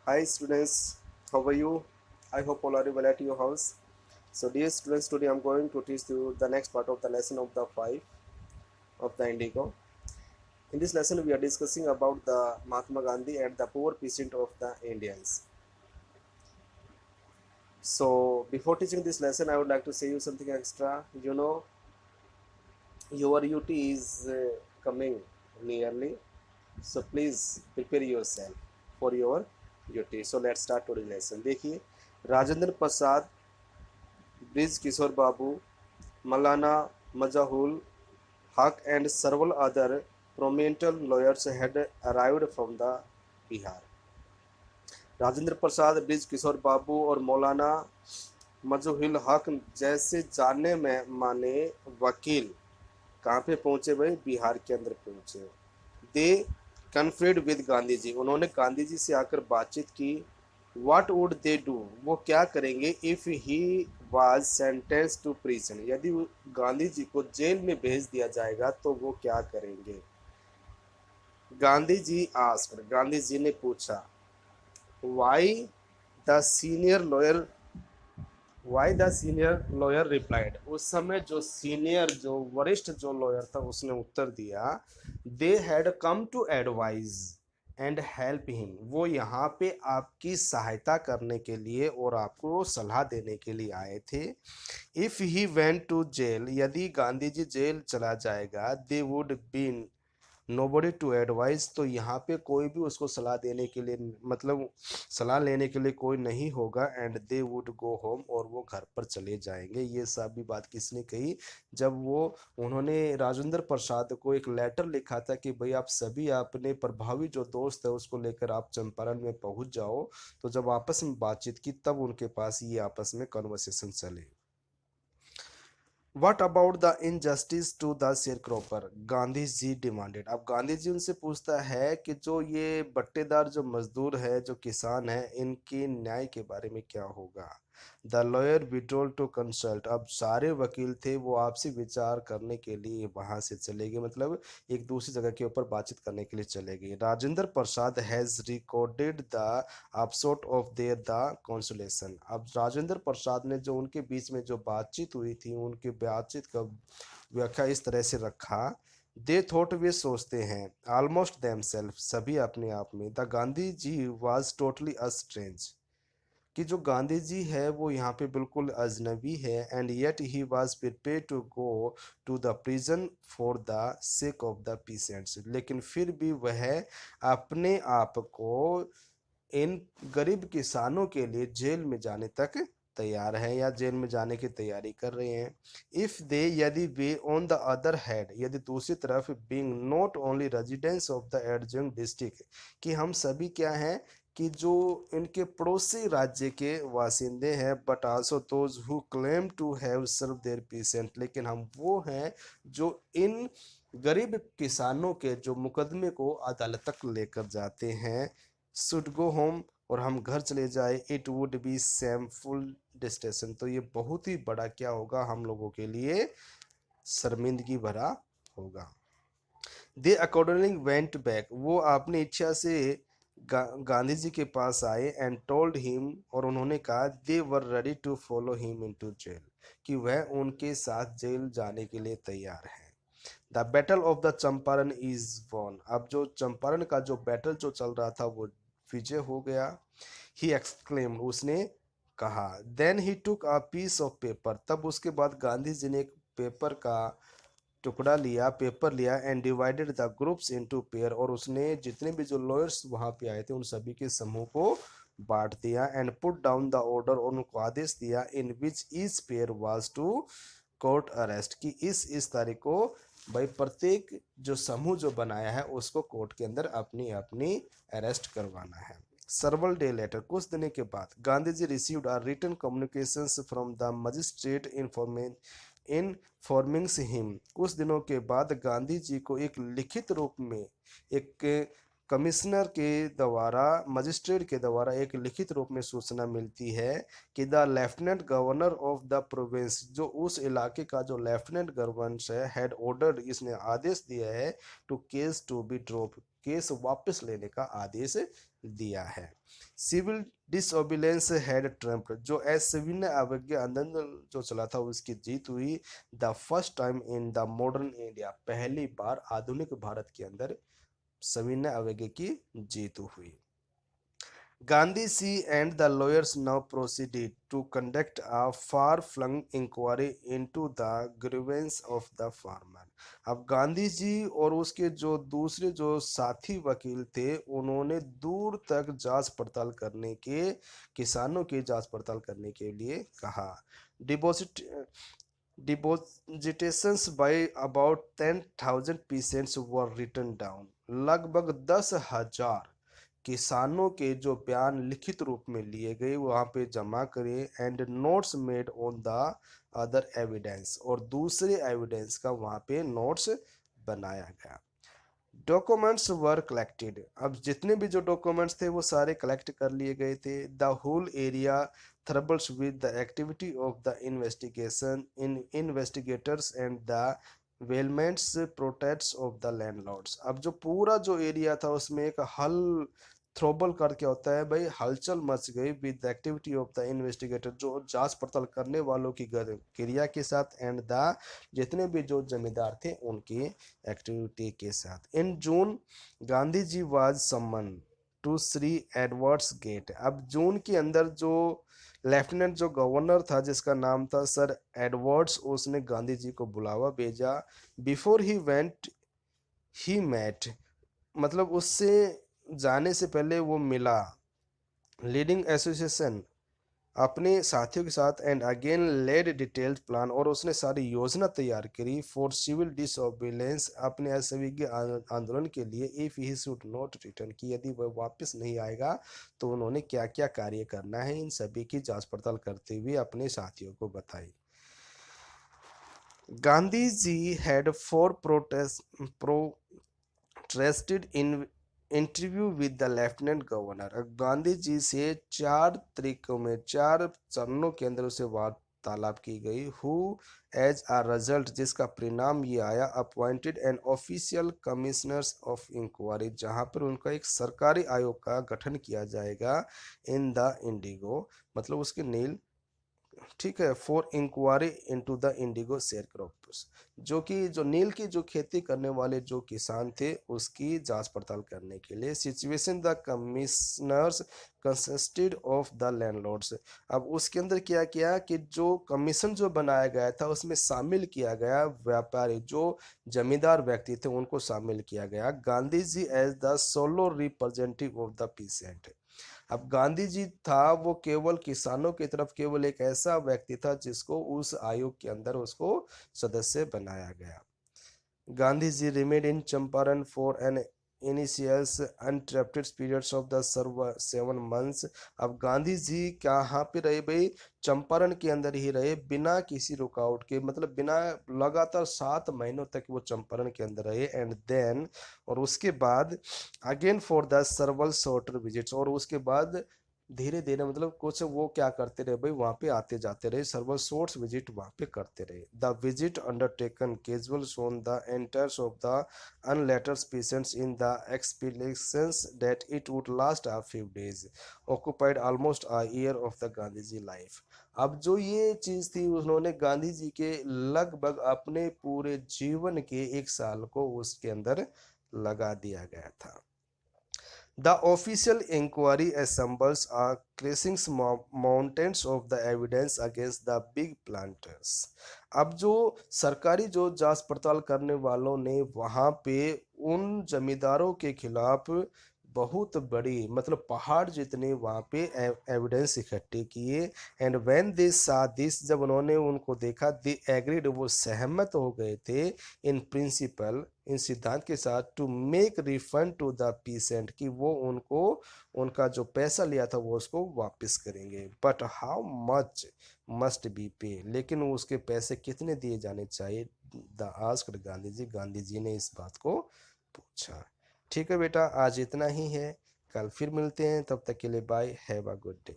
Hi students, how are you? I hope all are well at your house. So dear students, today I'm going to teach you the next part of the lesson of the 5 of the Indigo. In this lesson we are discussing about the Mahatma Gandhi and the poor peasant of the Indians. So before teaching this lesson I would like to say you something extra. Your UT is coming nearly. So please prepare yourself for your UT. So let's start today's lesson. देखिए राजेंद्र प्रसाद ब्रिज किशोर बाबू मौलाना मजाहुल हक and several other prominent lawyers had arrived from the Bihar. Rajendra Prasad Brij Kishore Babu और मौलाना मजहुल हक जैसे जाने में माने वकील कहाँ पे पहुंचे भाई? बिहार के अंदर पहुंचे। दे कन्फर्ड विद गांधी जी, उन्होंने गांधी जी से आकर बातचीत की। व्हाट वुड दे डू, वो क्या करेंगे? If he was sentence to prison, यदि गांधी जी को जेल में भेज दिया जाएगा तो वो क्या करेंगे? गांधी जी आस्क्ड, गांधी जी ने पूछा। Why the senior lawyer why the senior lawyer replied, उस समय जो सीनियर जो वरिष्ठ जो लॉयर था उसने उत्तर दिया। They had come to advise and help him, वो यहाँ पे आपकी सहायता करने के लिए और आपको सलाह देने के लिए आए थे। If he went to jail, यदि गांधी जी जेल चला जाएगा, they would been nobody to advise, तो यहाँ पे कोई भी उसको सलाह देने के लिए मतलब सलाह लेने के लिए कोई नहीं होगा। And they would go home, और वो घर पर चले जाएंगे। ये सब भी बात किसने कही? जब वो उन्होंने राजेंद्र प्रसाद को एक लेटर लिखा था कि भाई आप सभी अपने प्रभावी जो दोस्त है उसको लेकर आप चंपारण में पहुंच जाओ, तो जब आपस में बातचीत की तब उनके पास ये आपस में कन्वर्सेशन चले। What about the injustice to the sharecropper, Gandhi ji demanded, अब गांधी जी उनसे पूछता है कि जो ये बट्टेदार जो मजदूर है जो किसान है इनके न्याय के बारे में क्या होगा? The lawyer withdrawal to consult, अब सारे वकील थे वो आपसी विचार करने के लिए वहां से चले गए, मतलब एक दूसरी जगह के ऊपर बातचीत करने के लिए चले गए। Rajendra Prasad has recorded the upshot of their the consultation, अब राजेंद्र प्रसाद ने जो उनके बीच में जो बातचीत हुई थी उनकी बातचीत का व्याख्या इस तरह से रखा। दे थॉट, वे सोचते हैं, ऑलमोस्ट देम सेल्फ, सभी अपने आप में, the Gandhi ji was totally a strange, कि जो गांधी जी है वो यहाँ पे बिल्कुल अजनबी है। And yet he was prepare to go to the prison for the sake of the peasants, लेकिन फिर भी वह अपने आप को इन गरीब किसानों के लिए जेल में जाने तक तैयार है या जेल में जाने की तैयारी कर रहे हैं। इफ दे, यदि वे ऑन द अदर हैंड, यदि दूसरी तरफ being not only residents of the adjoint district, कि हम सभी क्या हैं कि जो इनके पड़ोसी राज्य के वासिंदे हैं, but also those who claim to have serve their peasant, लेकिन हम वो हैं जो इन गरीब किसानों के जो मुकदमे को अदालत तक लेकर जाते हैं। शुड गो होम, और हम घर चले जाए, इट वुड बी सेमफुल डिस्टेशन, तो ये बहुत ही बड़ा क्या होगा हम लोगों के लिए? शर्मिंदगी भरा होगा। दे अकॉर्डिंगली वेंट बैक, वो अपनी इच्छा से गांधी जी के पास आए। एंड टोल्ड हिम, और उन्होंने कहा, they were ready to follow him into jail, कि वह उनके साथ जेल जाने के लिए तैयार है। The battle of the Champaran is won, अब जो चंपारण का जो बैटल जो चल रहा था वो विजय हो गया। ही एक्सक्लेम्ड, उसने कहा। Then he took a piece of paper, तब उसके बाद गांधी जी ने एक पेपर का टुकड़ा लिया, पेपर लिया। And divided the groups into pair, और उसने जितने भी जो लॉयर्स वहां पे आए थे उन सभी के समूह को बांट दिया। And put down the order, और उनको आदेश दिया, in which each pair was to court arrest, की इस तारीख को भाई प्रत्येक जो समूह जो बनाया है उसको कोर्ट के अंदर अपनी अपनी अरेस्ट करवाना है। सर्वल डे लेटर, कुछ दिन के बाद, Gandhi ji received are written communications from the magistrate informing him, कुछ दिनों के बाद गांधी जी को एक लिखित रूप में एक कमिश्नर के द्वारा, मजिस्ट्रेट के द्वारा एक लिखित रूप में सूचना मिलती है कि the lieutenant governor of the province, जो उस इलाके का जो लेफ्टिनेंट गवर्नर है, हैड ऑर्डर्ड, इसने आदेश दिया है, to case to be drop, case वापस लेने का आदेश दिया है। सिविल डिसोबिलेंस हैड ट्रम्प, जो सविनय अवज्ञा आंदोलन जो चला था उसकी जीत हुई। The first time in the modern India, पहली बार आधुनिक भारत के अंदर सविनय अवज्ञा की जीत हुई। Gandhi C and the lawyers now proceeded to conduct a far-flung inquiry into the grievance of the farmer. अब गांधी जी और उसके जो दूसरे जो साथी वकील थे उन्होंने दूर तक जांच पड़ताल करने के, किसानों की जांच पड़ताल करने के लिए कहा। Deposit depositions by about 10,000 peasants were written down, लगभग 10,000 किसानों के जो बयान लिखित रूप में लिए गए वहां पे जमा करे। And notes made on the other evidence, और दूसरे एविडेंस का वहां पे नोट्स बनाया गया। डॉक्यूमेंट्स वर कलेक्टेड, अब जितने भी जो डॉक्यूमेंट्स थे वो सारे कलेक्ट कर लिए गए थे। The whole area troubles with the activity of the investigators and the vehement protest of the landlords, अब जो पूरा जो एरिया था उसमें एक हल थ्रोबल कर क्या होता है भाई, हलचल मच गई with the activity of the investigator, जो जांच पड़ताल करने वालों की क्रिया के साथ, एंड द जितने भी जो जमींदार थे उनकी एक्टिविटी के साथ। In June Gandhi ji was summon to Shri Edwards Gait, अब जून के अंदर जो लेफ्टिनेंट जो गवर्नर था जिसका नाम था सर एडवर्ड्स, उसने गांधी जी को बुलावा भेजा। Before he went he met, मतलब उससे जाने से पहले वो मिला लीडिंग एसोसिएशन अपने साथियों के साथ, and again led detailed plan, और उसने सारी योजना तैयार करी फॉर सिविल डिसोबिलेंस, अपने असविज्ञ आंदोलन के लिए। If he should not return, की यदि वह वापस नहीं आएगा तो उन्होंने क्या क्या कार्य करना है, इन सभी की जांच पड़ताल करते हुए अपने साथियों को बताई। Gandhi ji had four protested in interview with the lieutenant governor, Gandhi ji से 4 तरीकों में 4 चरणों के अंदर उसे वार्तालाप की गई। हु एज अ रिजल्ट, जिसका परिणाम ये आया, appointed an official commissioners of inquiry, जहां पर उनका एक सरकारी आयोग का गठन किया जाएगा। इन द इंडिगो, मतलब उसके नील, ठीक है, for inquiry into the indigo share crops, जो कि जो नील की जो खेती करने वाले जो किसान थे उसकी जांच पड़ताल करने के लिए। Situation the commissioners consisted of the landlords, अब उसके अंदर क्या किया कि जो कमीशन जो बनाया गया था उसमें शामिल किया गया व्यापारी, जो जमींदार व्यक्ति थे उनको शामिल किया गया। Gandhi ji as the solo representative of the peasant, अब गांधी जी था वो केवल किसानों की तरफ केवल एक ऐसा व्यक्ति था जिसको उस आयोग के अंदर उसको सदस्य बनाया गया। Gandhi ji remained in Champaran for an initials uninterrupted periods of the 7 months, अब गांधी जी कहाँ पे रहे भाई, चंपारण के अंदर ही रहे बिना किसी रुकावट के, मतलब बिना, लगातार 7 महीनों तक वो चंपारण के अंदर रहे। एंड देन, और उसके बाद again for the सर्वल shorter visits, और उसके बाद धीरे धीरे मतलब कुछ वो क्या करते रहे भाई, वहां पे आते जाते रहे, सर्वल शॉर्ट्स विजिट वहां पे करते रहे। The visit undertaken casual shown the enters of the unlettered patients in the expectations that it would last a few days, occupied almost a year of the Gandhi ji life, अब जो ये चीज थी उन्होंने गांधी जी के लगभग अपने पूरे जीवन के 1 साल को उसके अंदर लगा दिया गया था। The official inquiry assembles a crushing mountains of the evidence against the big planters, अब जो सरकारी जो जांच पड़ताल करने वालों ने वहां पे उन जमींदारों के खिलाफ बहुत बड़ी, मतलब पहाड़ जितने वहां पे एविडेंस इकट्ठे किए। एंड व्हेन दे सा दिस, जब उन्होंने उनको देखा, दे एग्रीड, वो सहमत हो गए थे, इन प्रिंसिपल, इन सिद्धांत के साथ, to make refund to the peasant, कि वो उनको उनका जो पैसा लिया था वो उसको वापस करेंगे। But how much must be पे, लेकिन उसके पैसे कितने दिए जाने चाहिए, द आस्क्ड गांधी जी, गांधी जी ने इस बात को पूछा। ठीक है बेटा, आज इतना ही है, कल फिर मिलते हैं, तब तक के लिए bye, have a good day.